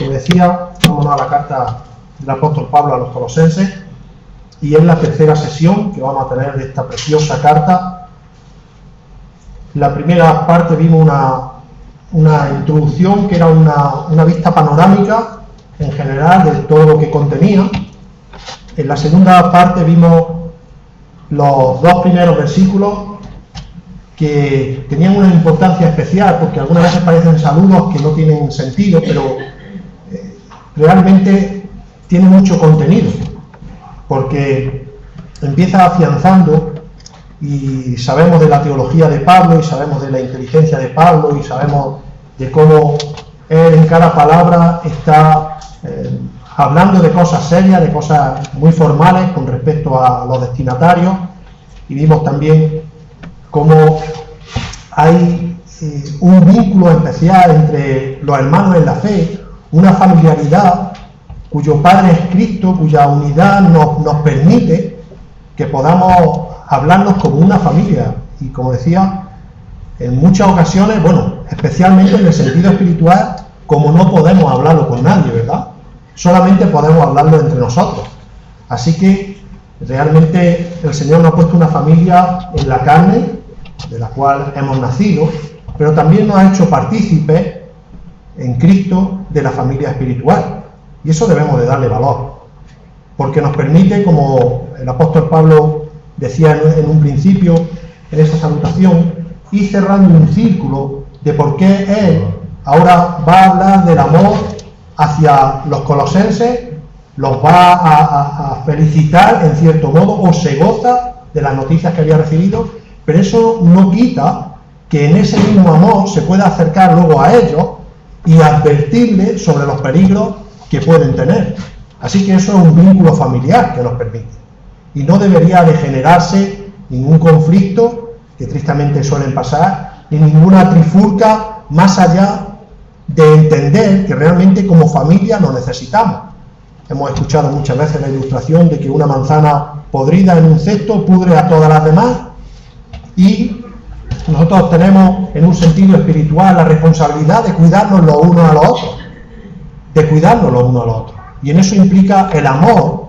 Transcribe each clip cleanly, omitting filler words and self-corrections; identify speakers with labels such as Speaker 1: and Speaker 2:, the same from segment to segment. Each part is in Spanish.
Speaker 1: como decía, vámonos a la carta del apóstol Pablo a los Colosenses, y es la tercera sesión que vamos a tener de esta preciosa carta. La primera parte vimos una introducción que era una vista panorámica en general de todo lo que contenía. En la segunda parte vimos los dos primeros versículos que tenían una importancia especial, porque algunas veces parecen saludos que no tienen sentido, pero realmente tiene mucho contenido, porque empieza afianzando, y sabemos de la teología de Pablo, y sabemos de la inteligencia de Pablo, y sabemos de cómo él en cada palabra está hablando de cosas serias, de cosas muy formales con respecto a los destinatarios, y vimos también cómo hay un vínculo especial entre los hermanos en la fe, una familiaridad cuyo Padre es Cristo, cuya unidad nos permite que podamos hablarnos como una familia. Y como decía, en muchas ocasiones, bueno, especialmente en el sentido espiritual, como no podemos hablarlo con nadie, ¿verdad? Solamente podemos hablarlo entre nosotros. Así que realmente el Señor nos ha puesto una familia en la carne, de la cual hemos nacido, pero también nos ha hecho partícipes en Cristo de la familia espiritual. Y eso debemos de darle valor, porque nos permite, como el apóstol Pablo decía en un principio, en esa salutación, ir cerrando un círculo de por qué él ahora va a hablar del amor hacia los colosenses, los va a felicitar en cierto modo, o se goza de las noticias que había recibido, pero eso no quita que en ese mismo amor se pueda acercar luego a ellos y advertirles sobre los peligros que pueden tener. Así que eso es un vínculo familiar que nos permite. Y no debería de generarse ningún conflicto, que tristemente suelen pasar, ni ninguna trifulca, más allá de entender que realmente como familia lo necesitamos. Hemos escuchado muchas veces la ilustración de que una manzana podrida en un cesto pudre a todas las demás, y nosotros tenemos en un sentido espiritual la responsabilidad de cuidarnos los unos a los otros, y en eso implica el amor,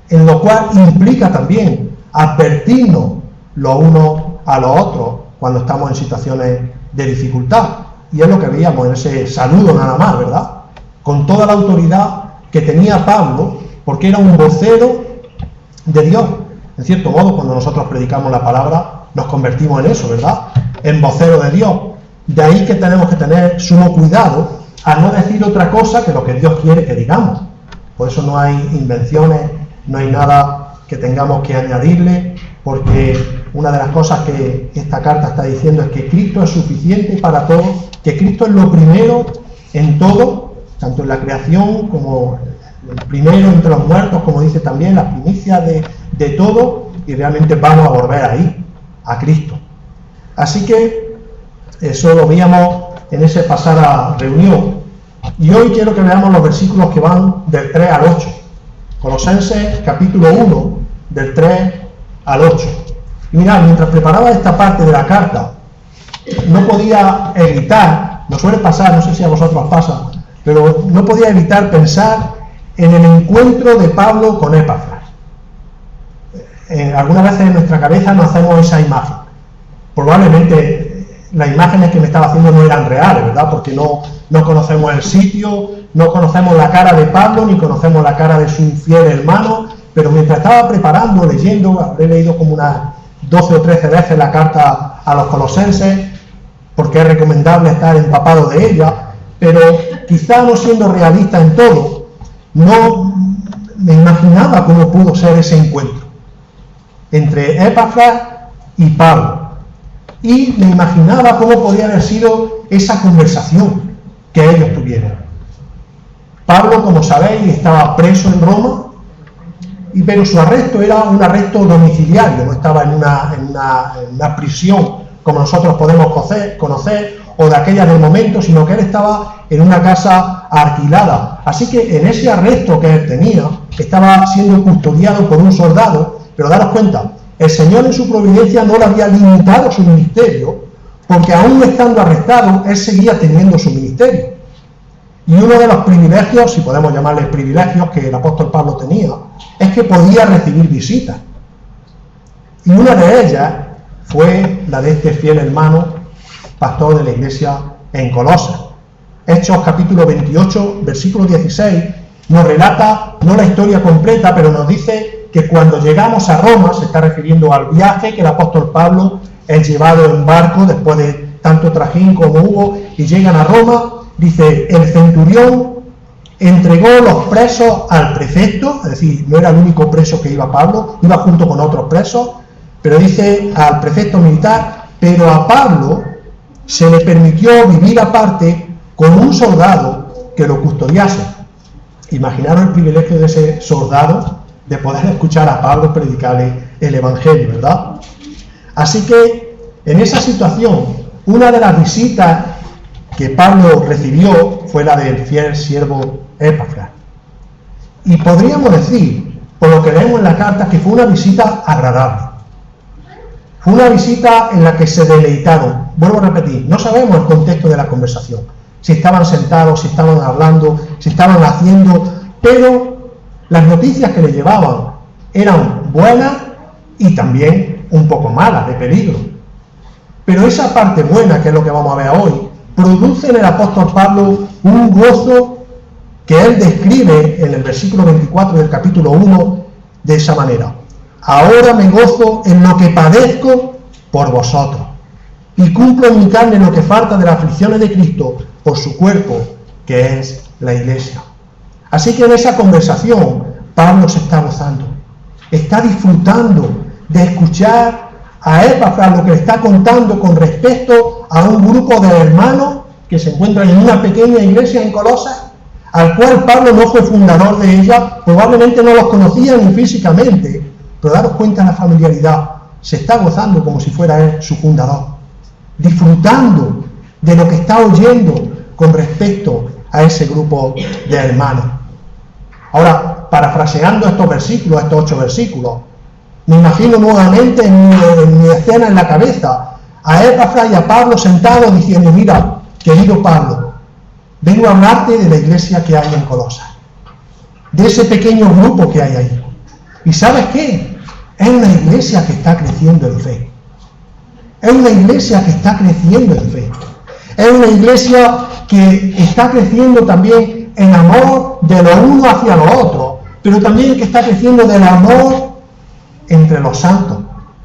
Speaker 1: en lo cual implica también advertirnos los unos a los otros cuando estamos en situaciones de dificultad. Y es lo que veíamos en ese saludo nada más, ¿verdad? Con toda la autoridad que tenía Pablo, porque era un vocero de Dios. En cierto modo, cuando nosotros predicamos la palabra, nos convertimos en eso, ¿verdad? En vocero de Dios. De ahí que tenemos que tener sumo cuidado a no decir otra cosa que lo que Dios quiere que digamos. Por eso no hay invenciones, no hay nada que tengamos que añadirle, porque una de las cosas que esta carta está diciendo es que Cristo es suficiente para todo, que Cristo es lo primero en todo, tanto en la creación como el primero entre los muertos, como dice también, la primicia de todo, y realmente vamos a volver ahí, a Cristo. Así que eso lo veíamos en esa pasada reunión. Y hoy quiero que veamos los versículos que van del 3 al 8. Colosenses capítulo 1, del 3 al 8. Y mirad, mientras preparaba esta parte de la carta, no podía evitar, nos suele pasar, no sé si a vosotros pasa, pero no podía evitar pensar en el encuentro de Pablo con Epafras. Algunas veces en nuestra cabeza nos hacemos esa imagen. Probablemente las imágenes que me estaba haciendo no eran reales, ¿verdad? Porque no conocemos el sitio, no conocemos la cara de Pablo, ni conocemos la cara de su fiel hermano, pero mientras estaba preparando, leyendo, habré leído como unas 12 o 13 veces la carta a los colosenses, porque es recomendable estar empapado de ella, pero quizá no siendo realista en todo, no me imaginaba cómo pudo ser ese encuentro entre Epafras y Pablo. Y me imaginaba cómo podía haber sido esa conversación que ellos tuvieron. Pablo, como sabéis, estaba preso en Roma, pero su arresto era un arresto domiciliario, no estaba en una prisión como nosotros podemos conocer, o de aquellas del momento, sino que él estaba en una casa alquilada. Así que en ese arresto que él tenía, estaba siendo custodiado por un soldado, pero daros cuenta, el Señor en su providencia no le había limitado su ministerio, porque aún estando arrestado, él seguía teniendo su ministerio. Y uno de los privilegios, si podemos llamarles privilegios, que el apóstol Pablo tenía, es que podía recibir visitas. Y una de ellas fue la de este fiel hermano, pastor de la iglesia en Colosas. Hechos capítulo 28, versículo 16, nos relata, no la historia completa, pero nos dice que cuando llegamos a Roma, se está refiriendo al viaje que el apóstol Pablo es llevado en barco después de tanto trajín como hubo, y llegan a Roma, dice, el centurión entregó los presos al prefecto, es decir, no era el único preso que iba Pablo, iba junto con otros presos, pero dice al prefecto militar, pero a Pablo se le permitió vivir aparte con un soldado que lo custodiase. Imaginaron el privilegio de ese soldado de poder escuchar a Pablo predicarle el Evangelio, ¿verdad? Así que en esa situación, una de las visitas que Pablo recibió fue la del fiel siervo Epafras. Y podríamos decir, por lo que leemos en la carta, que fue una visita agradable. Fue una visita en la que se deleitaron. Vuelvo a repetir, no sabemos el contexto de la conversación. Si estaban sentados, si estaban hablando, si estaban haciendo, pero las noticias que le llevaban eran buenas y también un poco malas, de peligro. Pero esa parte buena, que es lo que vamos a ver hoy, produce en el apóstol Pablo un gozo que él describe en el versículo 24 del capítulo 1 de esa manera. Ahora me gozo en lo que padezco por vosotros y cumplo en mi carne lo que falta de las aflicciones de Cristo por su cuerpo, que es la iglesia. Así que en esa conversación Pablo se está gozando, está disfrutando de escuchar a Epafras lo que le está contando con respecto a un grupo de hermanos que se encuentran en una pequeña iglesia en Colosas, al cual Pablo no fue fundador de ella, probablemente no los conocía ni físicamente, pero daros cuenta de la familiaridad, se está gozando como si fuera él su fundador, disfrutando de lo que está oyendo con respecto a ese grupo de hermanos. Ahora, parafraseando estos versículos, estos 8 versículos, me imagino nuevamente en mi escena en la cabeza a Epafras y a Pablo sentados diciendo, mira, querido Pablo, vengo a hablarte de la iglesia que hay en Colosas, de ese pequeño grupo que hay ahí. ¿Y sabes qué? Es una iglesia que está creciendo en fe. Es una iglesia que está creciendo en fe. Es una iglesia que está creciendo también en amor de lo uno hacia lo otro, pero también que está creciendo del amor entre los santos.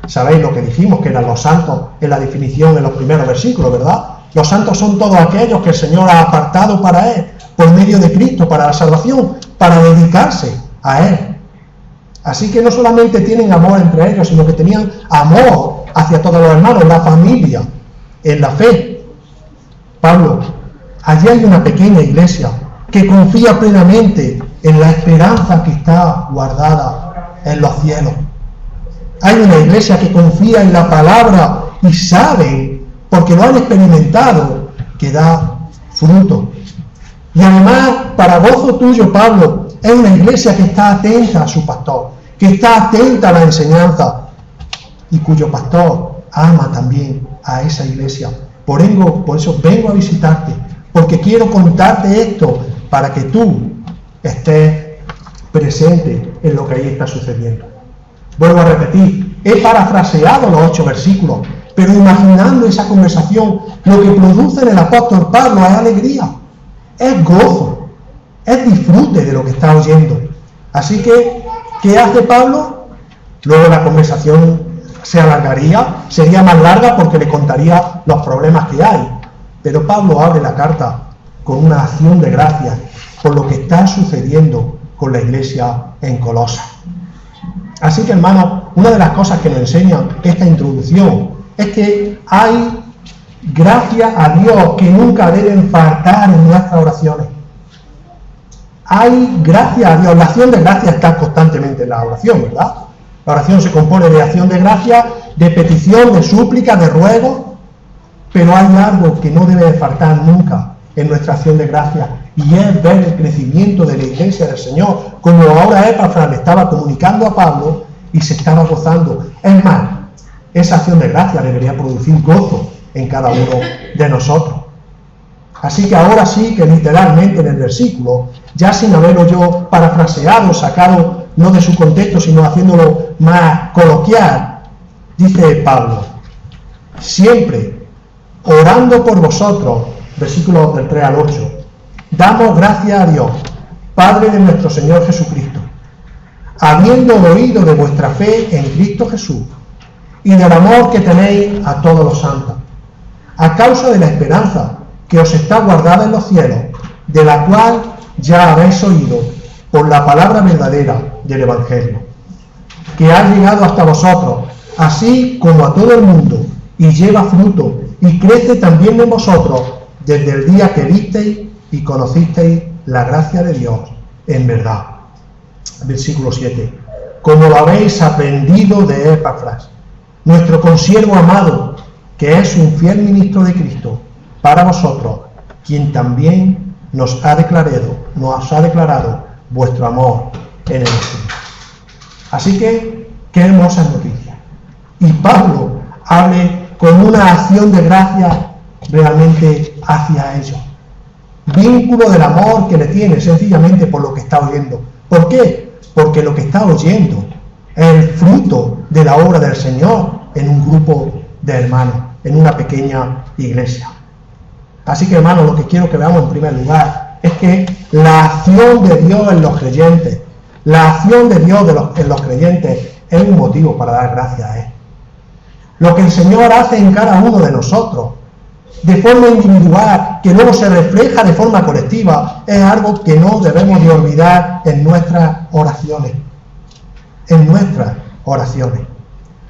Speaker 1: Sabéis lo que dijimos, que eran los santos en la definición en los primeros versículos, ¿verdad? Los santos son todos aquellos que el Señor ha apartado para Él, por medio de Cristo, para la salvación, para dedicarse a Él. Así que no solamente tienen amor entre ellos, sino que tenían amor hacia todos los hermanos, la familia, en la fe. Pablo, allí hay una pequeña iglesia que confía plenamente en la esperanza que está guardada en los cielos. Hay una iglesia que confía en la palabra y saben, porque lo han experimentado, que da fruto. Y además, para gozo tuyo, Pablo, es una iglesia que está atenta a su pastor, que está atenta a la enseñanza y cuyo pastor ama también a esa iglesia. Por eso vengo a visitarte, porque quiero contarte esto para que tú estés presente en lo que ahí está sucediendo. Vuelvo a repetir, he parafraseado los 8 versículos, pero imaginando esa conversación, lo que produce en el apóstol Pablo es alegría, es gozo, es disfrute de lo que está oyendo. Así que, ¿qué hace Pablo? Luego la conversación se alargaría, sería más larga porque le contaría los problemas que hay. Pero Pablo abre la carta con una acción de gracias por lo que está sucediendo con la iglesia en Colosas. Así que, hermanos, una de las cosas que nos enseña esta introducción es que hay gracias a Dios que nunca deben faltar en nuestras oraciones. Hay gracias a Dios. La acción de gracias está constantemente en la oración, ¿verdad? La oración se compone de acción de gracias, de petición, de súplica, de ruego, pero hay algo que no debe faltar nunca en nuestra acción de gracias, y es ver el crecimiento de la iglesia del Señor, como ahora Epafras le estaba comunicando a Pablo y se estaba gozando. Es más, esa acción de gracias debería producir gozo en cada uno de nosotros. Así que ahora sí que literalmente en el versículo, ya sin haberlo yo parafraseado, sacado no de su contexto, sino haciéndolo más coloquial, dice Pablo, siempre orando por vosotros, versículos del 3 al 8, damos gracias a Dios, Padre de nuestro Señor Jesucristo, habiendo oído de vuestra fe en Cristo Jesús y del amor que tenéis a todos los santos, a causa de la esperanza que os está guardada en los cielos, de la cual ya habéis oído por la palabra verdadera del Evangelio, que ha llegado hasta vosotros, así como a todo el mundo, y lleva fruto, y crece también en vosotros, desde el día que visteis y conocisteis la gracia de Dios en verdad. Versículo 7. Como lo habéis aprendido de Epafras, nuestro consiervo amado, que es un fiel ministro de Cristo, para vosotros, quien también nos ha declarado vuestro amor en el Espíritu. Así que, qué hermosas noticias. Y Pablo hable con una acción de gracia realmente hacia ellos. Vínculo del amor que le tiene sencillamente por lo que está oyendo. ¿Por qué? Porque lo que está oyendo es el fruto de la obra del Señor en un grupo de hermanos, en una pequeña iglesia. Así que, hermanos, lo que quiero que veamos en primer lugar es que la acción de Dios en los creyentes, la acción de Dios en los creyentes es un motivo para dar gracias a Él. Lo que el Señor hace en cada uno de nosotros, de forma individual, que luego se refleja de forma colectiva, es algo que no debemos de olvidar en nuestras oraciones. En nuestras oraciones.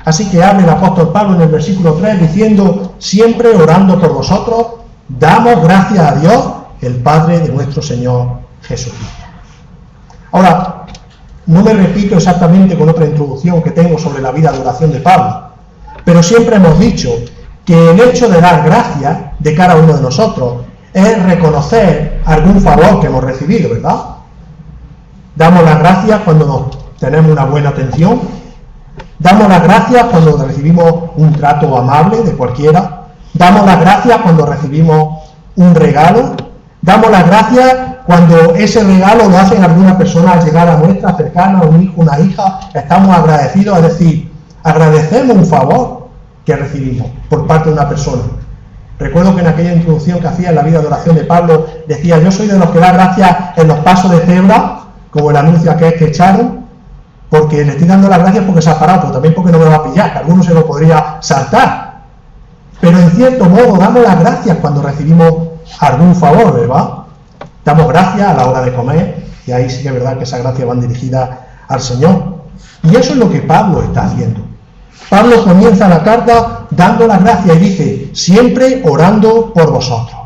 Speaker 1: Así que habla el apóstol Pablo en el versículo 3 diciendo, siempre orando por vosotros, damos gracias a Dios, el Padre de nuestro Señor Jesucristo. Ahora, no me repito exactamente con otra introducción que tengo sobre la vida de oración de Pablo, pero siempre hemos dicho que el hecho de dar gracias de cada uno de nosotros es reconocer algún favor que hemos recibido, ¿verdad? Damos las gracias cuando tenemos una buena atención, damos las gracias cuando recibimos un trato amable de cualquiera, damos las gracias cuando recibimos un regalo, damos las gracias cuando ese regalo lo hacen alguna persona al llegar a nuestra cercana, un hijo, una hija, estamos agradecidos, es decir, agradecemos un favor que recibimos por parte de una persona. Recuerdo que en aquella introducción que hacía en la vida de oración de Pablo, decía, yo soy de los que da gracias en los pasos de cebra, como el anuncio aquel que echaron, porque le estoy dando las gracias porque se ha parado, pero también porque no me va a pillar, que alguno se lo podría saltar. Pero en cierto modo damos las gracias cuando recibimos algún favor, ¿verdad? Damos gracias a la hora de comer, y ahí sí que es verdad que esas gracias van dirigidas al Señor. Y eso es lo que Pablo está haciendo. Pablo comienza la carta dando las gracias y dice, siempre orando por vosotros.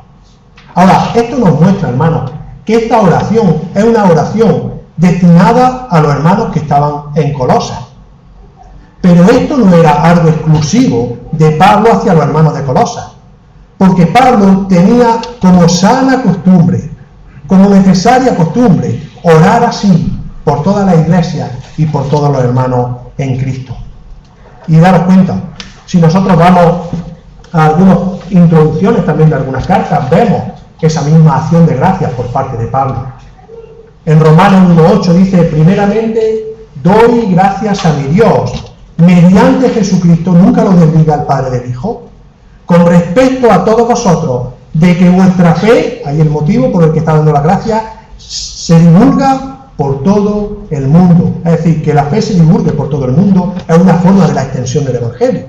Speaker 1: Ahora, esto nos muestra, hermanos, que esta oración es una oración destinada a los hermanos que estaban en Colosas. Pero esto no era algo exclusivo de Pablo hacia los hermanos de Colosas, porque Pablo tenía como sana costumbre, como necesaria costumbre, orar así por toda la iglesia y por todos los hermanos en Cristo. Y daros cuenta, si nosotros vamos a algunas introducciones también de algunas cartas, vemos esa misma acción de gracias por parte de Pablo. En Romanos 1:8 dice, primeramente, doy gracias a mi Dios, mediante Jesucristo, nunca lo desdiga el Padre del Hijo, con respecto a todos vosotros, de que vuestra fe, ahí el motivo por el que está dando la gracia, se divulga por todo el mundo. Es decir, que la fe se divulgue por todo el mundo es una forma de la extensión del Evangelio.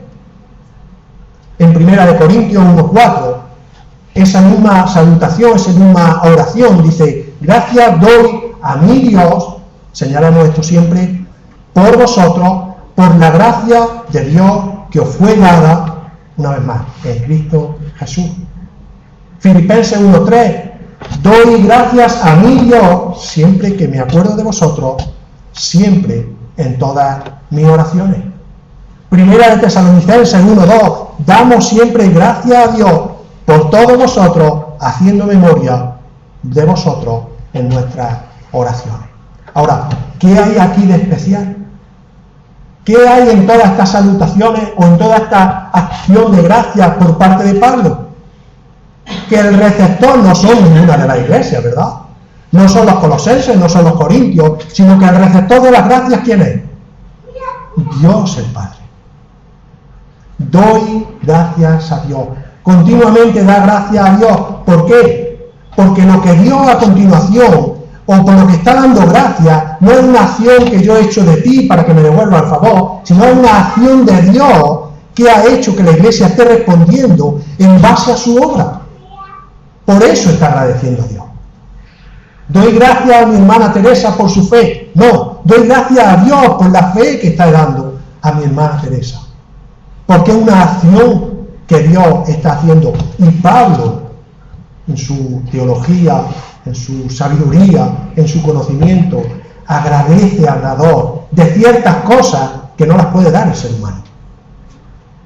Speaker 1: En 1 Corintios 1:4, esa misma salutación, esa misma oración, dice, gracias doy a mi Dios, señalamos esto siempre, por vosotros, por la gracia de Dios que os fue dada, una vez más, en Cristo Jesús. Filipenses 1:3, doy gracias a mi Dios siempre que me acuerdo de vosotros, siempre en todas mis oraciones. Primera de Tesalonicenses 1:2, damos siempre gracias a Dios por todos vosotros, haciendo memoria de vosotros en nuestras oraciones. Ahora, ¿qué hay aquí de especial? ¿Qué hay en todas estas salutaciones o en toda esta acción de gracias por parte de Pablo? que el receptor no son ninguna de las iglesias, ¿verdad? No son los colosenses, no son los corintios, sino que el receptor de las gracias, ¿quién es? Dios el Padre. Doy gracias a Dios. Continuamente da gracias a Dios. ¿Por qué? Porque lo que Dios a continuación, o por lo que está dando gracias, no es una acción que yo he hecho de ti para que me devuelva el favor, sino es una acción de Dios que ha hecho que la iglesia esté respondiendo en base a su obra. Por eso está agradeciendo a Dios. Doy gracias a mi hermana Teresa por su fe. No, doy gracias a Dios por la fe que está dando a mi hermana Teresa. Porque es una acción que Dios está haciendo. Y Pablo, en su teología, en su sabiduría, en su conocimiento, agradece al dador de ciertas cosas que no las puede dar el ser humano.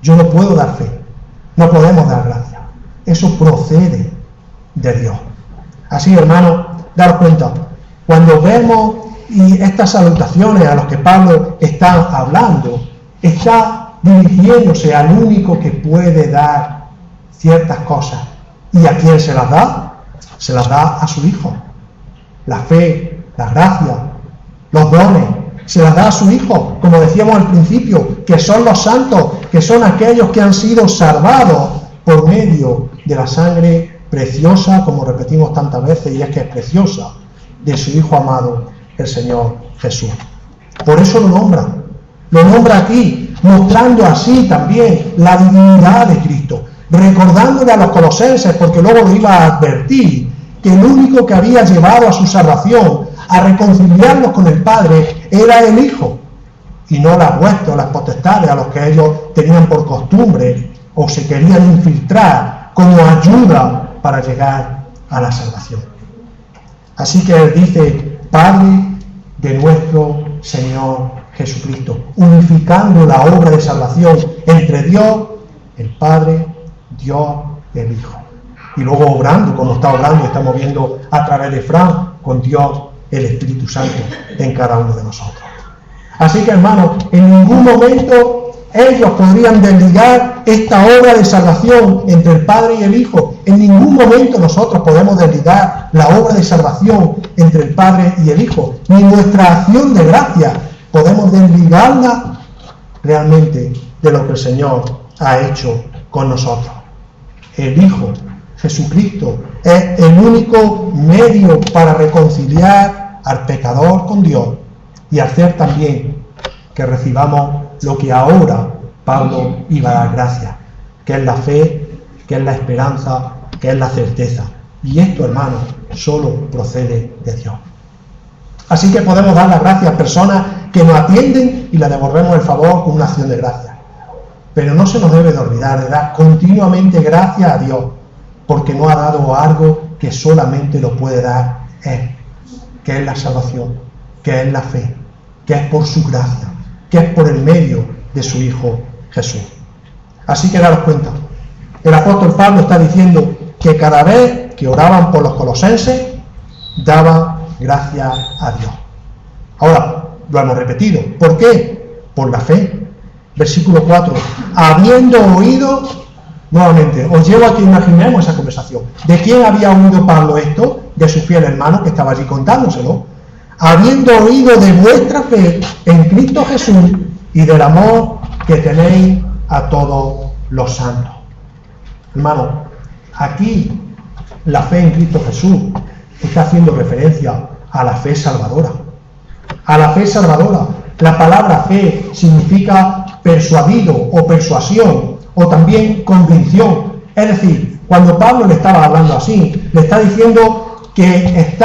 Speaker 1: Yo no puedo dar fe, no podemos dar gracia. Eso procede de Dios. Así, hermanos, daros cuenta, cuando vemos y estas salutaciones a los que Pablo está hablando, está dirigiéndose al único que puede dar ciertas cosas. ¿Y a quién se las da? Se las da a su Hijo. La fe, la gracia, los dones, se las da a su Hijo, como decíamos al principio, que son los santos, que son aquellos que han sido salvados por medio de la sangre preciosa, como repetimos tantas veces, y es que es preciosa, de su Hijo amado, el Señor Jesús. Por eso lo nombra aquí, mostrando así también la divinidad de Cristo, recordándole a los colosenses, porque luego lo iba a advertir, que el único que había llevado a su salvación, a reconciliarlos con el Padre, era el Hijo, y no las huestes o las potestades a los que ellos tenían por costumbre o se querían infiltrar como ayuda para llegar a la salvación. Así que él dice, Padre de nuestro Señor Jesucristo, unificando la obra de salvación entre Dios, el Padre, Dios, el Hijo. Y luego obrando, como está obrando, estamos viendo a través de Fran, con Dios, el Espíritu Santo, en cada uno de nosotros. Así que, hermanos, en ningún momento ellos podrían desligar esta obra de salvación entre el Padre y el Hijo. En ningún momento nosotros podemos desligar la obra de salvación entre el Padre y el Hijo. Ni nuestra acción de gracia podemos desligarla realmente de lo que el Señor ha hecho con nosotros. El Hijo, Jesucristo, es el único medio para reconciliar al pecador con Dios y hacer también que recibamos lo que ahora Pablo iba a dar gracias, que es la fe, que es la esperanza, que es la certeza. Y esto, hermanos, solo procede de Dios. Así que podemos dar las gracias a personas que nos atienden y le devolvemos el favor con una acción de gracias. Pero no se nos debe de olvidar de dar continuamente gracias a Dios, porque nos ha dado algo que solamente lo puede dar Él, que es la salvación, que es la fe, que es por su gracia, que es por el medio de su Hijo Jesús. Así que daros cuenta, el apóstol Pablo está diciendo que cada vez que oraban por los colosenses, daban gracias a Dios. Ahora, lo hemos repetido. ¿Por qué? Por la fe. Versículo 4. Habiendo oído, nuevamente, os llevo a que imaginemos esa conversación. ¿De quién había oído Pablo esto? De su fiel hermano que estaba allí contándoselo. Habiendo oído de vuestra fe en Cristo Jesús y del amor que tenéis a todos los santos. Hermano, aquí la fe en Cristo Jesús está haciendo referencia a la fe salvadora. A la fe salvadora. La palabra fe significa persuadido o persuasión o también convicción. Es decir, cuando Pablo le estaba hablando así, le está diciendo que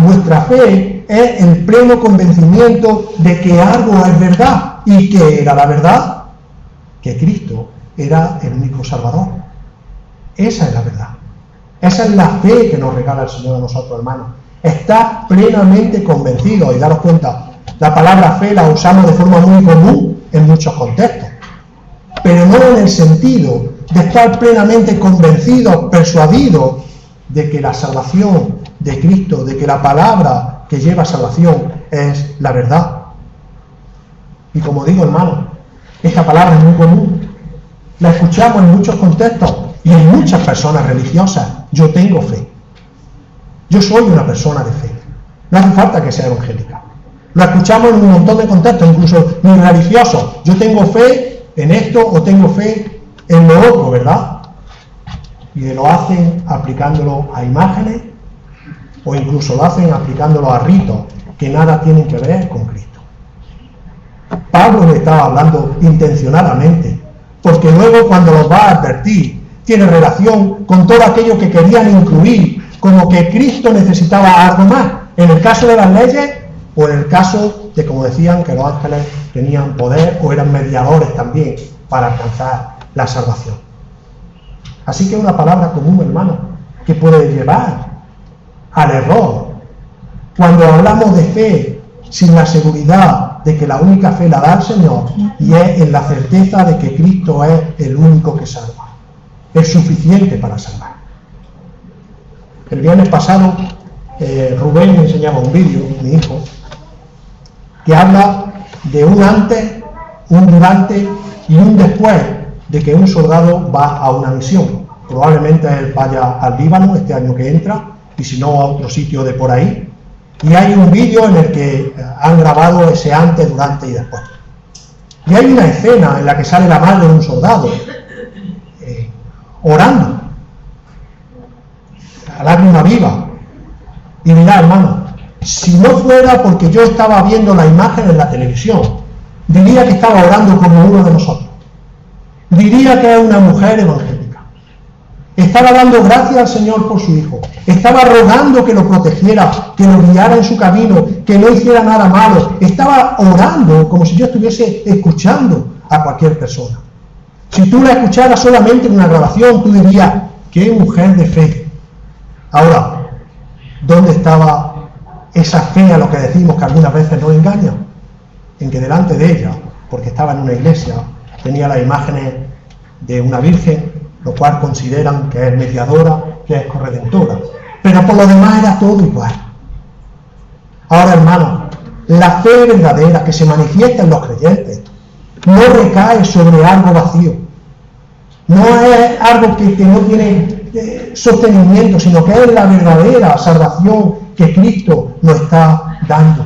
Speaker 1: vuestra fe es el pleno convencimiento de que algo es verdad. ¿Y qué era la verdad? Que Cristo era el único Salvador. Esa es la verdad. Esa es la fe que nos regala el Señor a nosotros, hermanos. Está plenamente convencido, y daros cuenta, la palabra fe la usamos de forma muy común en muchos contextos, pero no en el sentido de estar plenamente convencido, persuadido de que la salvación de Cristo, de que la palabra que lleva salvación es la verdad. Y como digo, hermano, esta palabra es muy común, la escuchamos en muchos contextos, Y en muchas personas religiosas, yo tengo fe. Yo soy una persona de fe. No hace falta que sea evangélica. Lo escuchamos en un montón de contextos, incluso ni religiosos. Yo tengo fe en esto o tengo fe en lo otro, ¿verdad? Y lo hacen aplicándolo a imágenes o incluso lo hacen aplicándolo a ritos que nada tienen que ver con Cristo. Pablo le estaba hablando intencionadamente, porque luego cuando los va a advertir, tiene relación con todo aquello que querían incluir, como que Cristo necesitaba algo más, en el caso de las leyes o en el caso de, como decían, que los ángeles tenían poder o eran mediadores también para alcanzar la salvación. Así que es una palabra común, hermano, que puede llevar al error. Cuando hablamos de fe sin la seguridad de que la única fe la da el Señor y es en la certeza de que Cristo es el único que salva, es suficiente para salvar. El viernes pasado Rubén me enseñaba un vídeo, mi hijo, que habla de un antes, un durante y un después de que un soldado va a una misión. Probablemente él vaya al Líbano este año que entra, y si no a otro sitio de por ahí. Y hay un vídeo en el que han grabado ese antes, durante y después. Y hay una escena en la que sale la madre de un soldado orando a lágrima viva. Y mirad, hermano, si no fuera porque yo estaba viendo la imagen en la televisión, diría que estaba orando como uno de nosotros. Diría que es una mujer evangélica. Estaba dando gracias al Señor por su hijo. Estaba rogando que lo protegiera, que lo guiara en su camino, que no hiciera nada malo. Estaba orando como si yo estuviese escuchando a cualquier persona. Si tú la escucharas solamente en una grabación, tú dirías, ¡qué mujer de fe! Ahora, ¿dónde estaba esa fe a lo que decimos que algunas veces nos engaña? En que delante de ella, porque estaba en una iglesia, tenía las imágenes de una virgen, lo cual consideran que es mediadora, que es corredentora. Pero por lo demás era todo igual. Ahora, hermano, la fe verdadera que se manifiesta en los creyentes no recae sobre algo vacío. No es algo que no tiene sostenimiento, sino que es la verdadera salvación que Cristo nos está dando.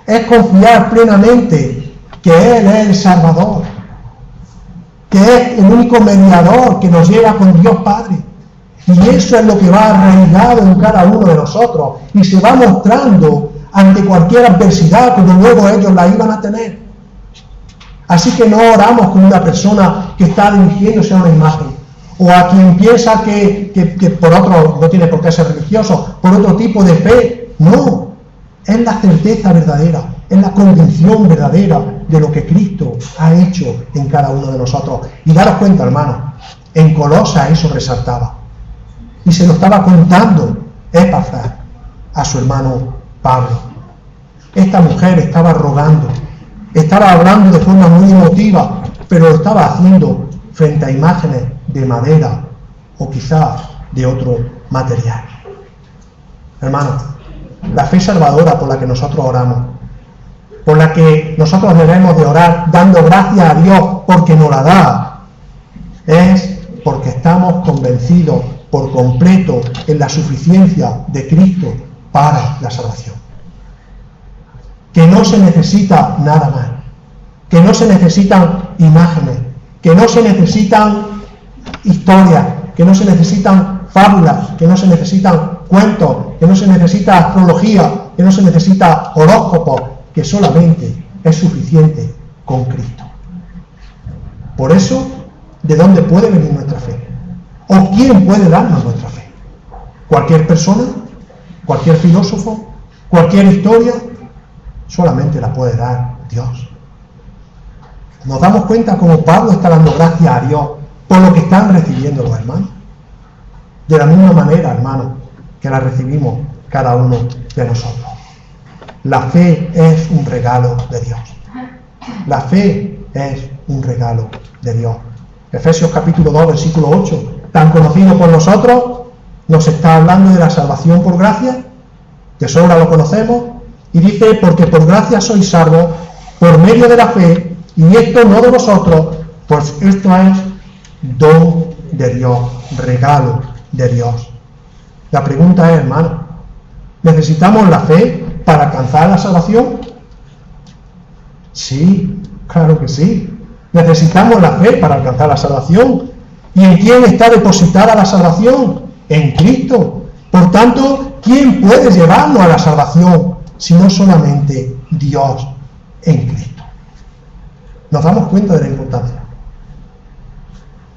Speaker 1: Es confiar plenamente que Él es el Salvador, que es el único mediador que nos lleva con Dios Padre. Y eso es lo que va arraigado en cada uno de nosotros y se va mostrando ante cualquier adversidad como luego ellos la iban a tener. Así que no oramos con una persona que está dirigiéndose a una imagen o a quien piensa que por otro, no tiene por qué ser religioso, por otro tipo de fe. No, es la certeza verdadera, es la convicción verdadera de lo que Cristo ha hecho en cada uno de nosotros. Y daros cuenta, hermano, en Colosas eso resaltaba. Y se lo estaba contando Epafras a su hermano Pablo. Esta mujer estaba rogando, estaba hablando de forma muy emotiva, pero lo estaba haciendo frente a imágenes de madera o quizás de otro material. Hermano, la fe salvadora por la que nosotros oramos, por la que nosotros debemos de orar dando gracias a Dios porque nos la da, es porque estamos convencidos por completo en la suficiencia de Cristo para la salvación. Que no se necesita nada más, que no se necesitan imágenes, que no se necesitan historias, que no se necesitan fábulas, que no se necesitan cuentos, que no se necesita astrología, que no se necesita horóscopos, que solamente es suficiente con Cristo. Por eso, ¿de dónde puede venir nuestra fe? ¿O quién puede darnos nuestra fe? ¿Cualquier persona? ¿Cualquier filósofo? ¿Cualquier historia? Solamente la puede dar Dios. Nos damos cuenta como Pablo está dando gracias a Dios por lo que están recibiendo los hermanos. De la misma manera, hermanos, que la recibimos cada uno de nosotros. La fe es un regalo de Dios. La fe es un regalo de Dios. Efesios capítulo 2, versículo 8, tan conocido por nosotros, nos está hablando de la salvación por gracia, de sobra lo conocemos, y dice, porque por gracia sois salvos, por medio de la fe, y esto no de vosotros, pues esto es don de Dios, regalo de Dios. La pregunta es, hermano, ¿necesitamos la fe para alcanzar la salvación? Sí, claro que sí. Necesitamos la fe para alcanzar la salvación. ¿Y en quién está depositada la salvación? En Cristo. Por tanto, ¿quién puede llevarnos a la salvación si no solamente Dios en Cristo? Nos damos cuenta de la importancia.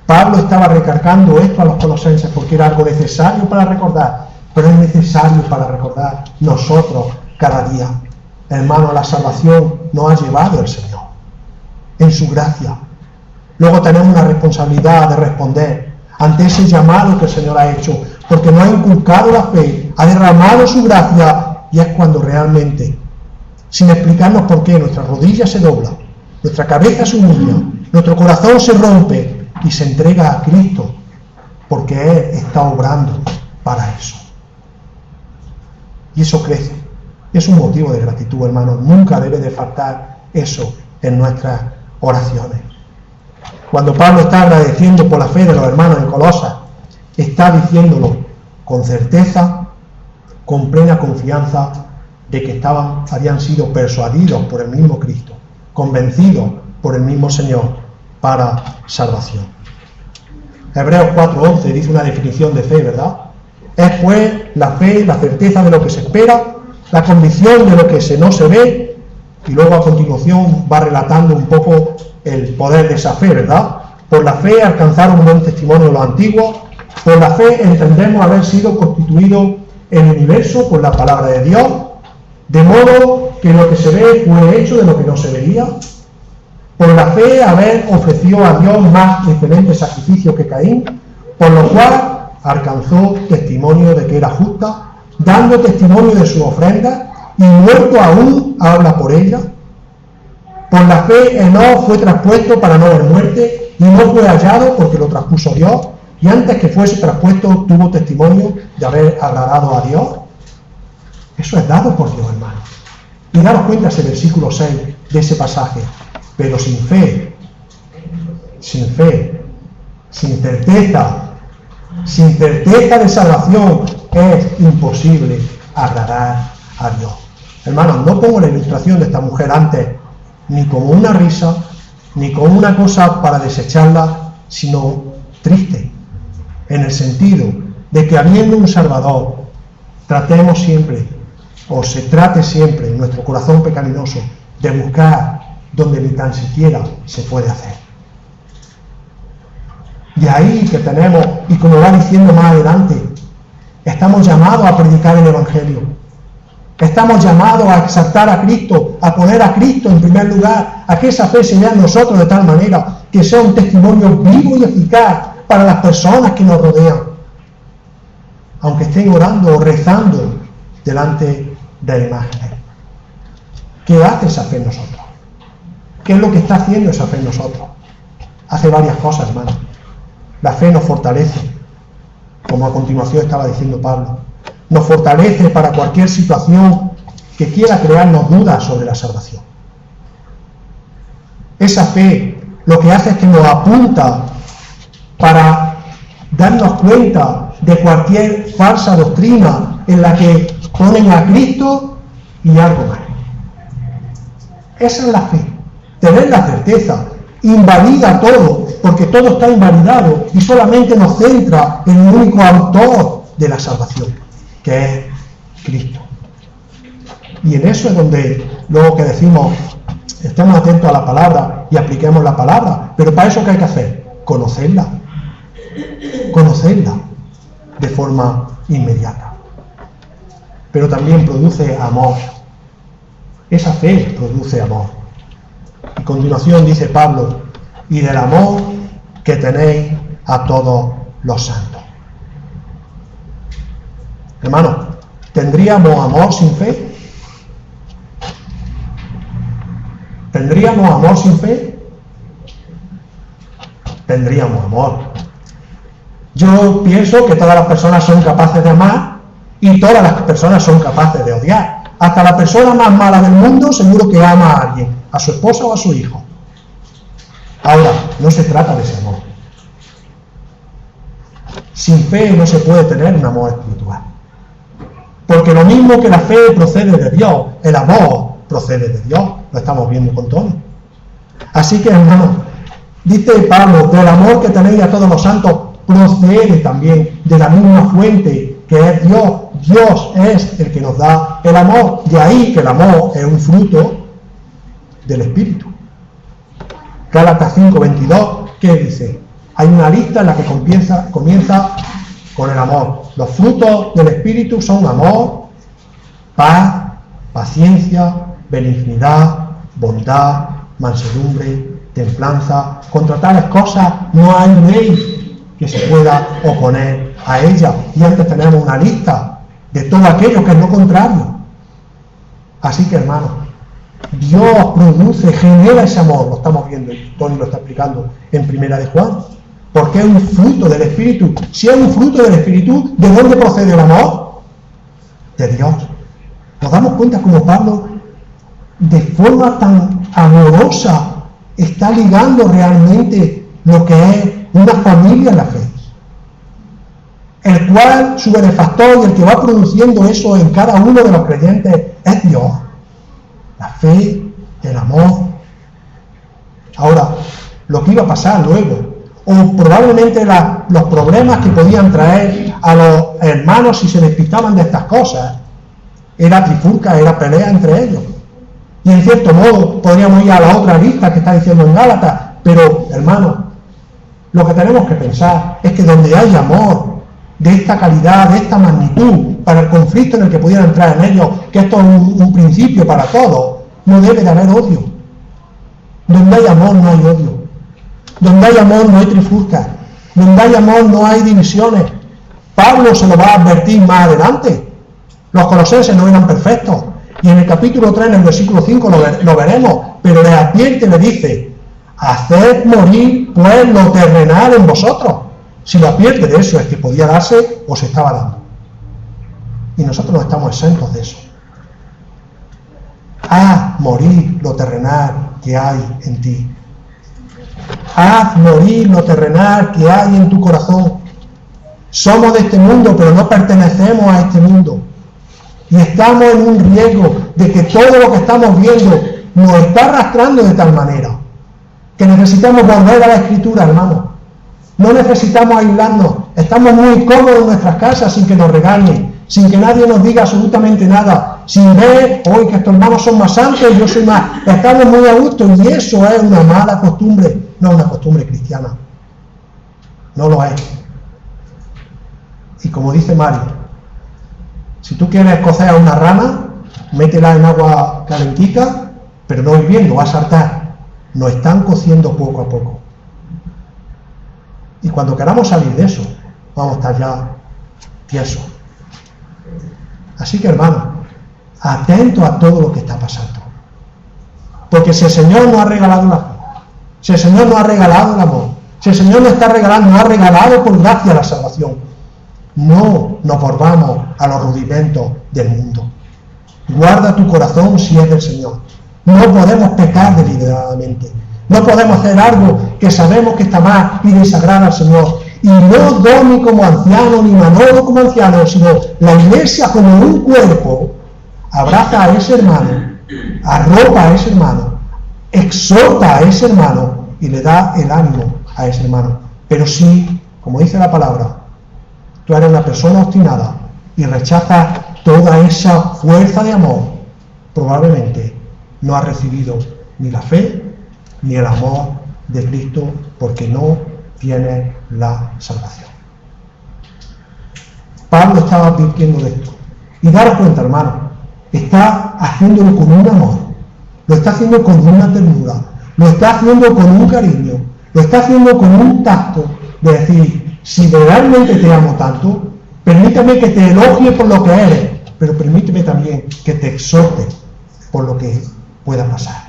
Speaker 1: Pablo estaba recargando esto a los colosenses porque era algo necesario para recordar, pero es necesario para recordar nosotros cada día. Hermano, la salvación nos ha llevado el Señor en su gracia. Luego tenemos una responsabilidad de responder ante ese llamado que el Señor ha hecho, porque nos ha inculcado la fe, ha derramado su gracia, y es cuando realmente, sin explicarnos por qué, nuestra rodilla se dobla, nuestra cabeza se humilla, nuestro corazón se rompe y se entrega a Cristo, porque Él está obrando para eso. Y eso crece. Es un motivo de gratitud, hermanos. Nunca debe de faltar eso en nuestras oraciones. Cuando Pablo está agradeciendo por la fe de los hermanos en Colosas, está diciéndolo con certeza, con plena confianza de que habían sido persuadidos por el mismo Cristo, convencidos por el mismo Señor para salvación. Hebreos 4:11 dice una definición de fe, ¿verdad? Es pues la fe, la certeza de lo que se espera, la convicción de lo que no se ve, y luego a continuación va relatando un poco el poder de esa fe, ¿verdad? Por la fe alcanzaron un buen testimonio de los antiguos, por la fe entendemos haber sido constituido el universo por la palabra de Dios, de modo que lo que se ve fue hecho de lo que no se veía, por la fe haber ofrecido a Dios más excelente sacrificio que Caín, por lo cual alcanzó testimonio de que era justa, dando testimonio de su ofrenda, y muerto aún habla por ella. Por la fe Enoc fue traspuesto para no ver muerte, y no fue hallado porque lo traspuso Dios, y antes que fuese traspuesto tuvo testimonio de haber agradado a Dios. Eso es dado por Dios, hermano. Y daros cuenta ese versículo 6 de ese pasaje. Pero sin fe, sin certeza de salvación, es imposible agradar a Dios. Hermanos, no pongo la ilustración de esta mujer antes ni como una risa, ni como una cosa para desecharla, sino triste, en el sentido de que habiendo un Salvador, tratemos siempre, o se trate siempre en nuestro corazón pecaminoso, de buscar donde ni tan siquiera se puede hacer. De ahí que tenemos, y como va diciendo más adelante, estamos llamados a predicar el Evangelio. Estamos llamados a exaltar a Cristo, a poner a Cristo en primer lugar, a que esa fe se vea en nosotros de tal manera que sea un testimonio vivo y eficaz para las personas que nos rodean, aunque estén orando o rezando delante de imágenes. ¿Qué hace esa fe en nosotros? ¿Qué es lo que está haciendo esa fe en nosotros? Hace varias cosas, hermano. La fe nos fortalece, como a continuación estaba diciendo Pablo. Nos fortalece para cualquier situación que quiera crearnos dudas sobre la salvación. Esa fe lo que hace es que nos apunta para darnos cuenta de cualquier falsa doctrina en la que ponen a Cristo y algo más. Esa es la fe. Tener la certeza invalida todo, porque todo está invalidado y solamente nos centra en el único autor de la salvación, que es Cristo. Y en eso es donde luego que decimos, estemos atentos a la palabra y apliquemos la palabra, pero para eso ¿qué hay que hacer? Conocerla de forma inmediata. Pero también produce amor. Esa fe produce amor. A continuación dice Pablo, y del amor que tenéis a todos los santos. Hermano, ¿tendríamos amor sin fe? ¿Tendríamos amor sin fe? Tendríamos amor. Yo pienso que todas las personas son capaces de amar y todas las personas son capaces de odiar. Hasta la persona más mala del mundo seguro que ama a alguien, a su esposa o a su hijo. Ahora, no se trata de ese amor. sin fe no se puede tener un amor espiritual. Porque lo mismo que la fe procede de Dios, el amor procede de Dios. Lo estamos viendo con Tony. Así que, hermanos, dice Pablo, del amor que tenéis a todos los santos, procede también de la misma fuente que es Dios. Dios es el que nos da el amor. De ahí que el amor es un fruto del Espíritu. Gálatas 5:22, ¿qué dice? Hay una lista en la que comienza con el amor. Los frutos del Espíritu son amor, paz, paciencia, benignidad, bondad, mansedumbre, templanza. Contra tales cosas no hay ley que se pueda oponer a ella. Y antes tenemos una lista de todo aquello que es lo contrario. Así que, hermanos, Dios produce, genera ese amor. Lo estamos viendo, y Tony lo está explicando en Primera de Juan. Porque es un fruto del Espíritu. Si es un fruto del Espíritu, ¿de dónde procede el amor? De Dios. Nos damos cuenta como Pablo, de forma tan amorosa, está ligando realmente lo que es una familia en la fe. El cual, su benefactor y el que va produciendo eso en cada uno de los creyentes es Dios. La fe, el amor. Ahora, lo que iba a pasar luego, o probablemente los problemas que podían traer a los hermanos si se despistaban de estas cosas, era trifulca, era pelea entre ellos. Y en cierto modo podríamos ir a la otra lista que está diciendo en Gálatas, pero hermanos, lo que tenemos que pensar es que donde hay amor de esta calidad, de esta magnitud, para el conflicto en el que pudiera entrar en ellos, que esto es un principio para todos, no debe de haber odio. Donde hay amor no hay odio. Donde hay amor no hay trifulca. Donde hay amor no hay divisiones. Pablo se lo va a advertir más adelante. Los colosenses no eran perfectos. Y en el capítulo 3, en el versículo 5, lo veremos. Pero les advierte, le dice, haced morir pues lo terrenal en vosotros. Si lo advierte de eso, es que podía darse o se estaba dando. Y nosotros no estamos exentos de eso. Haz morir lo terrenal que hay en ti. Haz morir lo terrenal que hay en tu corazón. Somos de este mundo, pero no pertenecemos a este mundo. Y estamos en un riesgo de que todo lo que estamos viendo nos está arrastrando de tal manera que necesitamos volver a la Escritura, hermano. No necesitamos aislarnos. Estamos muy cómodos en nuestras casas sin que nos regañen, sin que nadie nos diga absolutamente nada, sin ver, hoy que estos hermanos son más santos y yo soy más. Estamos muy a gusto y eso es una mala costumbre, no una costumbre cristiana. No lo es. Y como dice Mario, si tú quieres cocer a una rana, métela en agua calentita, pero no hirviendo, va a saltar. Nos están cociendo poco a poco. Y cuando queramos salir de eso, vamos a estar ya tiesos. Así que, hermanos, atentos a todo lo que está pasando. Porque si el Señor nos ha regalado la fe, si el Señor nos ha regalado el amor, si el Señor nos está regalando, nos ha regalado por gracia la salvación, no nos volvamos a los rudimentos del mundo. Guarda tu corazón si es del Señor. No podemos pecar deliberadamente. No podemos hacer algo que sabemos que está mal y desagrada al Señor. Y no Domi como anciano, ni Manolo como anciano, sino la Iglesia como un cuerpo, abraza a ese hermano, arropa a ese hermano, exhorta a ese hermano y le da el ánimo a ese hermano. Pero si, como dice la palabra, tú eres una persona obstinada y rechazas toda esa fuerza de amor, probablemente no has recibido ni la fe ni el amor de Cristo, porque no tienes la salvación. Pablo estaba advirtiendo de esto. Y daros cuenta, hermano, está haciéndolo con un amor, lo está haciendo con una ternura, lo está haciendo con un cariño, lo está haciendo con un tacto de decir, si realmente te amo tanto, permíteme que te elogie por lo que eres, pero permíteme también que te exhorte por lo que pueda pasar.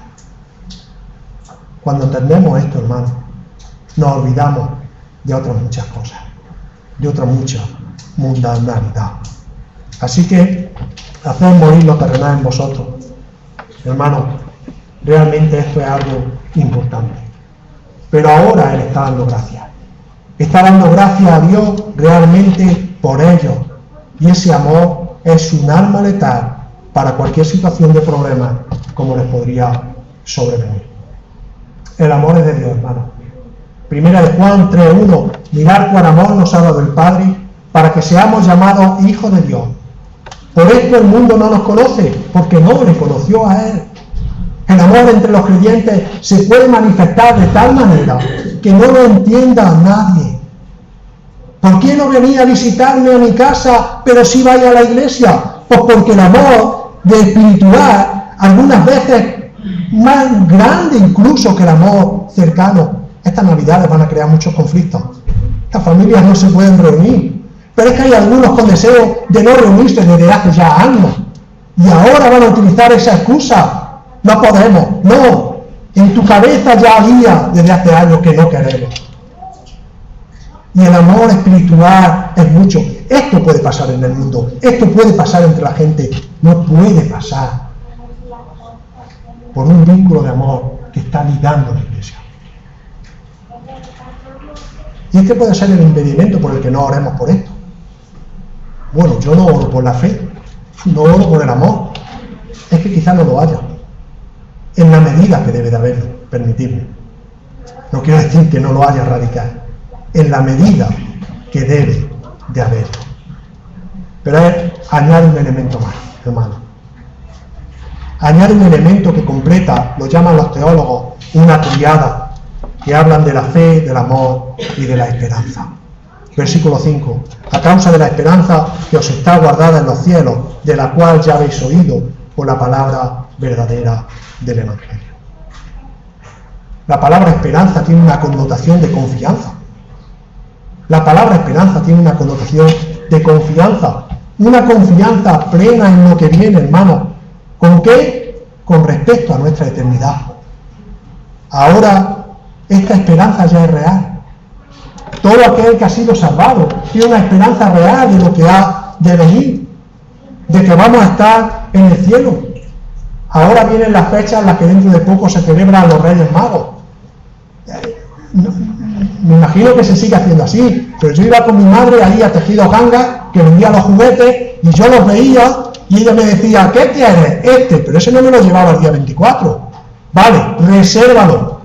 Speaker 1: Cuando entendemos esto, hermano, nos olvidamos de otras muchas cosas, de otra mucha mundanalidad. Así que, haced morir lo terrenal en vosotros. Hermano, realmente esto es algo importante. Pero ahora Él está dando gracias. Está dando gracias a Dios realmente por ellos. Y ese amor es un arma letal para cualquier situación de problema como les podría sobrevenir. El amor es de Dios, hermano. Primera de Juan 3:1. Mirad cuán amor nos ha dado el Padre para que seamos llamados hijos de Dios. Por esto el mundo no nos conoce, porque no le conoció a Él. El amor entre los creyentes se puede manifestar de tal manera que no lo entienda nadie. ¿Por qué no venía a visitarme a mi casa, pero sí vaya a la iglesia? Pues porque el amor de espiritual, algunas veces más grande incluso que el amor cercano. Estas navidades van a crear muchos conflictos. Las familias no se pueden reunir. Pero es que hay algunos con deseo de no reunirse desde hace ya años. Y ahora van a utilizar esa excusa. No podemos. No. En tu cabeza ya había desde hace años que no queremos. Y el amor espiritual es mucho. Esto puede pasar en el mundo. Esto puede pasar entre la gente. No puede pasar por un vínculo de amor que está ligando a la iglesia. Y este puede ser el impedimento por el que no oremos por esto. Bueno, yo no oro por la fe, no oro por el amor. Es que quizás no lo haya. En la medida que debe de haberlo, permitidme. No quiero decir que no lo haya radical. En la medida que debe de haberlo. Pero añade un elemento más, hermano. Añade un elemento que completa, lo llaman los teólogos, una triada, que hablan de la fe, del amor y de la esperanza. Versículo 5. A causa de la esperanza que os está guardada en los cielos, de la cual ya habéis oído por la palabra verdadera del Evangelio. La palabra esperanza tiene una connotación de confianza. La palabra esperanza tiene una connotación de confianza. Una confianza plena en lo que viene, hermano. ¿Con qué? Con respecto a nuestra eternidad. Ahora, esta esperanza ya es real. Todo aquel que ha sido salvado tiene una esperanza real de lo que ha de venir, de que vamos a estar en el cielo. Ahora vienen las fechas en las que dentro de poco se celebran los Reyes Magos. Me imagino que se sigue haciendo así, pero yo iba con mi madre ahí a Tejidos Ganga, que vendía los juguetes, y yo los veía, y ella me decía, ¿qué quieres? Pero ese no me lo llevaba el día 24. Vale, resérvalo.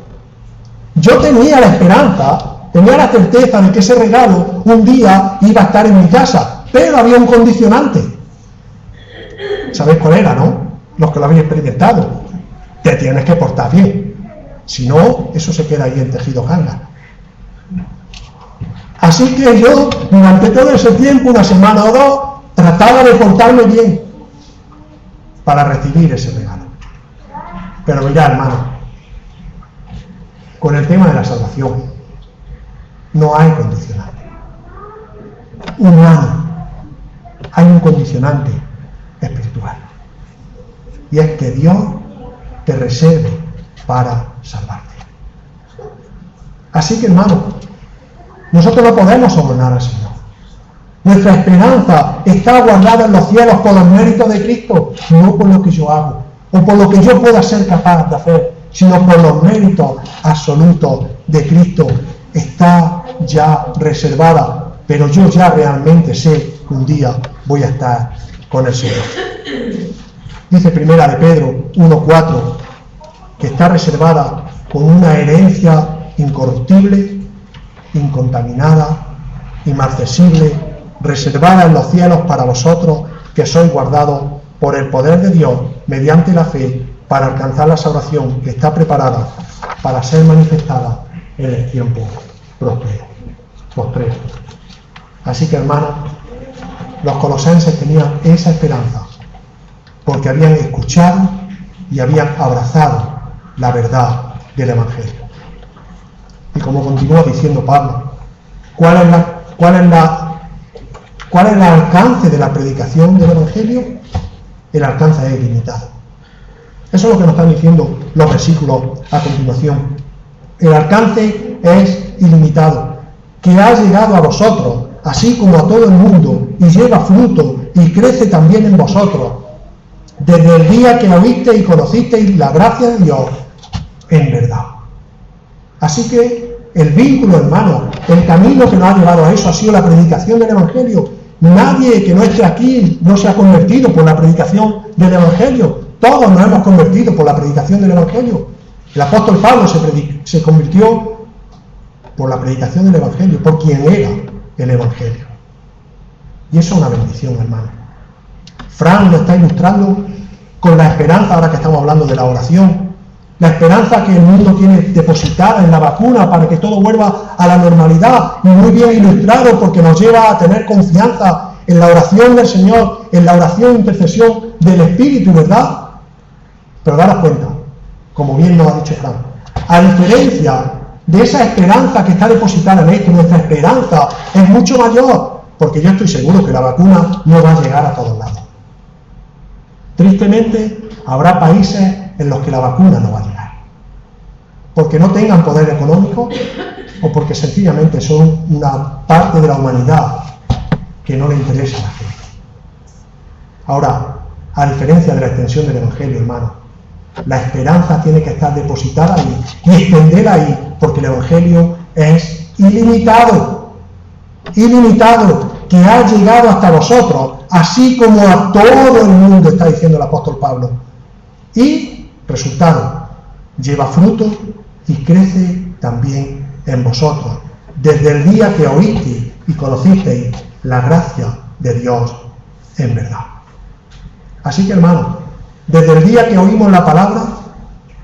Speaker 1: Yo tenía la esperanza, tenía la certeza de que ese regalo un día iba a estar en mi casa, pero había un condicionante. ¿Sabéis cuál era, no? Los que lo habéis experimentado. Te tienes que portar bien. Si no, eso se queda ahí en Tejidos Ganga. Así que yo, durante todo ese tiempo, una semana o dos, trataba de portarme bien para recibir ese regalo. Pero mirad, hermano, con el tema de la salvación, no hay condicionante humano, hay un condicionante espiritual. Y es que Dios te reserve para salvarte. Así que, hermano, nosotros no podemos sobornar al Señor. Nuestra esperanza está guardada en los cielos por los méritos de Cristo, no por lo que yo hago, o por lo que yo pueda ser capaz de hacer, sino por los méritos absolutos de Cristo. Está ya reservada, pero yo ya realmente sé que un día voy a estar con el Señor. Dice Primera de Pedro 1:4, que está reservada con una herencia incorruptible, incontaminada, inmarcesible, reservada en los cielos para vosotros, que sois guardados por el poder de Dios mediante la fe para alcanzar la salvación que está preparada para ser manifestada en el tiempo postrero. Así que, hermanos, los colosenses tenían esa esperanza porque habían escuchado y habían abrazado la verdad del Evangelio. Y como continúa diciendo Pablo, ¿cuál es el alcance de la predicación del Evangelio? El alcance es ilimitado. Eso es lo que nos están diciendo los versículos a continuación. El alcance es ilimitado, que ha llegado a vosotros, así como a todo el mundo, y lleva fruto y crece también en vosotros, desde el día que oísteis y conocisteis la gracia de Dios en verdad. Así que El vínculo, hermano, el camino que nos ha llevado a eso ha sido la predicación del Evangelio. Nadie que no esté aquí no se ha convertido por la predicación del Evangelio. Todos nos hemos convertido por la predicación del Evangelio. El apóstol Pablo se convirtió por la predicación del Evangelio, por quien era el Evangelio. Y eso es una bendición, hermano. Fran lo está ilustrando con la esperanza, ahora que estamos hablando de la oración, la esperanza que el mundo tiene depositada en la vacuna para que todo vuelva a la normalidad, y muy bien ilustrado porque nos lleva a tener confianza en la oración del Señor, en la oración e intercesión del Espíritu, ¿verdad? Pero daros cuenta, como bien nos ha dicho Fran, a diferencia de esa esperanza que está depositada en esto, nuestra esperanza es mucho mayor, porque yo estoy seguro que la vacuna no va a llegar a todos lados. Tristemente, habrá países en los que la vacuna no va a llegar, porque no tengan poder económico o porque sencillamente son una parte de la humanidad que no le interesa a la gente. Ahora, a diferencia de la extensión del Evangelio, hermano, la esperanza tiene que estar depositada ahí y extenderla ahí, porque el Evangelio es ilimitado, que ha llegado hasta vosotros, así como a todo el mundo, está diciendo el apóstol Pablo. Y, resultado, lleva fruto y crece también en vosotros, desde el día que oísteis y conocisteis la gracia de Dios en verdad. Así que, hermano, desde el día que oímos la palabra,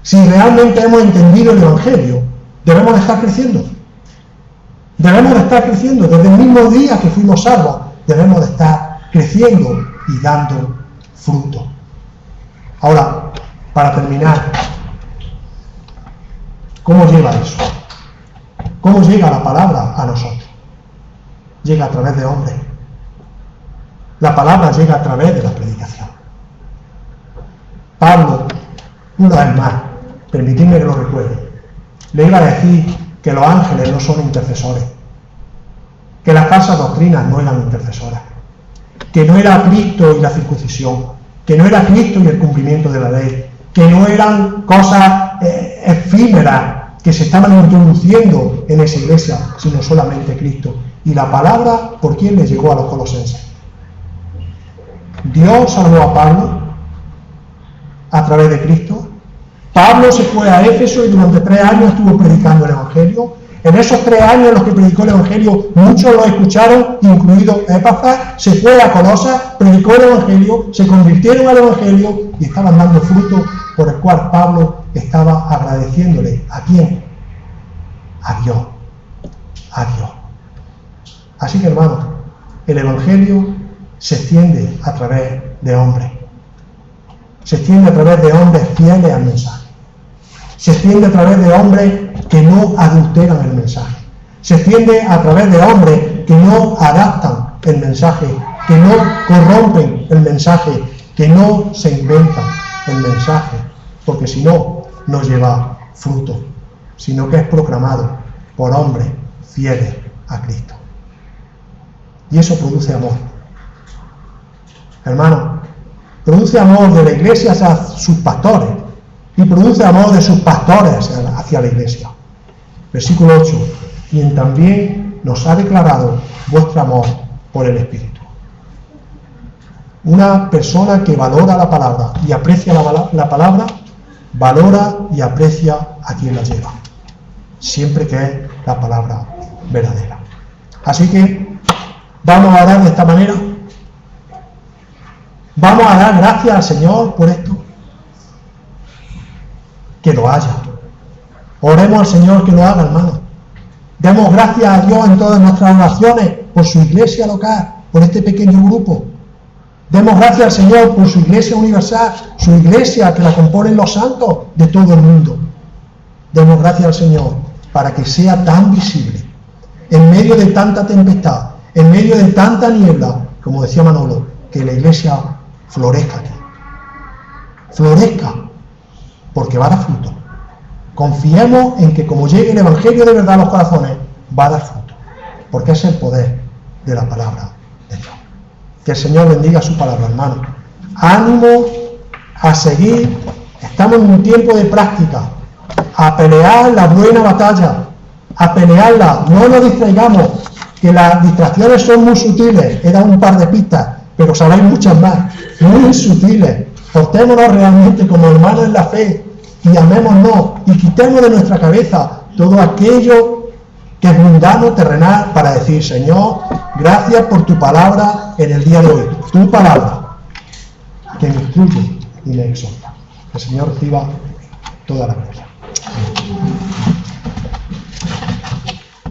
Speaker 1: si realmente hemos entendido el Evangelio, debemos de estar creciendo. Debemos de estar creciendo. Desde el mismo día que fuimos salvos, debemos de estar creciendo y dando fruto. Ahora, para terminar, ¿cómo llega eso? ¿Cómo llega la palabra a nosotros? Llega a través de hombres. La palabra llega a través de la predicación. Pablo, una vez más, permitidme que lo recuerde, le iba a decir que los ángeles no son intercesores, que las falsas doctrinas no eran intercesoras, que no era Cristo y la circuncisión, que no era Cristo y el cumplimiento de la ley, que no eran cosas efímeras que se estaban introduciendo en esa iglesia, sino solamente Cristo. Y la palabra, ¿por quién le llegó a los colosenses? Dios salvó a Pablo a través de Cristo. Pablo se fue a Éfeso y durante 3 años estuvo predicando el Evangelio. En esos 3 años en los que predicó el Evangelio, muchos lo escucharon, incluido Epafras. Se fue a Colosas, predicó el Evangelio, se convirtieron al Evangelio y estaban dando fruto, por el cual Pablo estaba agradeciéndole. ¿A quién? A Dios. A Dios. Así que, hermanos, el Evangelio se extiende a través de hombres. Se extiende a través de hombres fieles al mensaje. Se extiende a través de hombres que no adulteran el mensaje. Se extiende a través de hombres que no adaptan el mensaje, que no corrompen el mensaje, que no se inventan el mensaje, porque si no, no lleva fruto, sino que es proclamado por hombres fieles a Cristo. Y eso produce amor. Hermano, produce amor de la iglesia hacia sus pastores y produce amor de sus pastores hacia la iglesia. Versículo 8. Quien también nos ha declarado vuestro amor por el Espíritu. Una persona que valora la palabra y aprecia la palabra, valora y aprecia a quien la lleva, siempre que es la palabra verdadera. Así que vamos a orar de esta manera. Vamos a dar gracias al Señor por esto. Que lo haya. Oremos al Señor que lo haga, hermano. Demos gracias a Dios en todas nuestras oraciones por su iglesia local, por este pequeño grupo. Demos gracias al Señor por su iglesia universal, su iglesia que la componen los santos de todo el mundo. Demos gracias al Señor para que sea tan visible, en medio de tanta tempestad, en medio de tanta niebla, como decía Manolo, que la iglesia florezca aquí. Florezca, porque va a dar fruto. Confiemos en que como llegue el Evangelio de verdad a los corazones, va a dar fruto, porque es el poder de la palabra de Dios. Que el Señor bendiga su palabra, hermano. Ánimo a seguir. Estamos en un tiempo de práctica, a pelear la buena batalla, a pelearla, no nos distraigamos, que las distracciones son muy sutiles, he dado un par de pistas, pero sabéis muchas más, muy sutiles. Portémonos realmente como hermanos en la fe y amémonos y quitemos de nuestra cabeza todo aquello que es mundano, terrenal, para decir, Señor, gracias por tu palabra en el día de hoy, tu palabra, que me instruye y me exhorta. Que el Señor reciba toda la gloria.